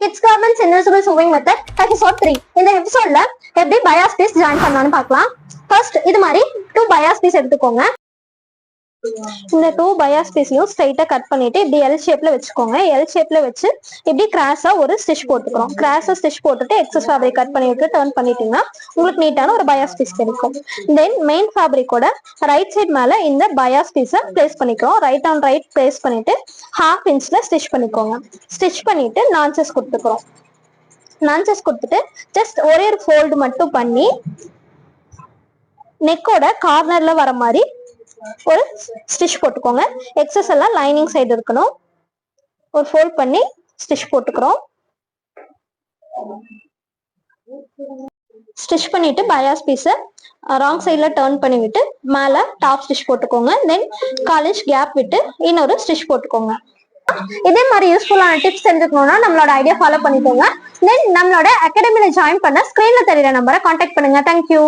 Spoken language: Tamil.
Kids garments invisible chewing method episode 3. இந்த எபிசோட்ல எப்படி பயாஸ் பீஸ் ஜாயின் பண்ணலாம்னு பார்க்கலாம். ஃபர்ஸ்ட் இது மாதிரி 2 பயாஸ் பீஸ் எடுத்துக்கோங்க. இந்த 2 பயாஸ் பீஸையும் ஸ்ட்ரைட்டா கட் பண்ணிட்டு இப்படி எல் ஷேப்ல வச்சுக்கோங்க. எல் ஷேப்ல வச்சு இப்படி கிராஸா ஒரு ஸ்டிச் போட்டுக்கிறோம். கிராஸா ஸ்டிச் போட்டுட்டு எக்ஸஸ் ஃபேப்ரிக் கட் பண்ணிட்டு டர்ன் பண்ணிட்டீங்கன்னா உங்களுக்கு நீட்டான ஒரு பயாஸ் பீஸ் கிடைக்கும். தென் மெயின் ஃபேப்ரிக்கோட ரைட் சைட் மேல இந்த பயாஸ் பீஸை பிளேஸ் பண்ணிக்கிறோம். ரைட் ஆன் ரைட் பிளேஸ் பண்ணிட்டு 1/2 இன்ச்ல ஸ்டிச் பண்ணிக்கோங்க. ஸ்டிச் பண்ணிட்டு நான்சஸ் கொடுத்துக்கிறோம். நான்சஸ் கொடுத்துட்டு ஜஸ்ட் ஒரே ஒரு ஃபோல்டு மட்டும் பண்ணி நெக்கோட கார்னர்ல வர மாதிரி ஒரு ஸ்டிச் போட்டுக்கோங்க. எக்ஸஸ் எல்லாம் லைனிங் சைடு இருக்கணும். ஒரு ஃபோல்ட் பண்ணி ஸ்டிச் போட்டுக்கிறோம். ஸ்டிச் பண்ணிட்டு பயாஸ் பீஸை ராங் சைட்ல டர்ன் பண்ணி விட்டு மேல டாப் ஸ்டிச் போட்டுக்கோங்க. தென் 1/4 இன்ச் கேப் விட்டு இன்னொரு ஸ்டிச் போட்டுக்கோங்க. இதே மாதிரி யூஸ்ஃபுல்லான டிப்ஸ் தெரிஞ்சுக்கணும்னா நம்மளோட ஐடியா ஃபாலோ பண்ணிக்கோங்க. தென் நம்மளோட அகாடமில ஜாயின் பண்ண ஸ்கிரீன்ல தெரியுற நம்பரை கான்டாக்ட் பண்ணுங்க. தேங்க்யூ.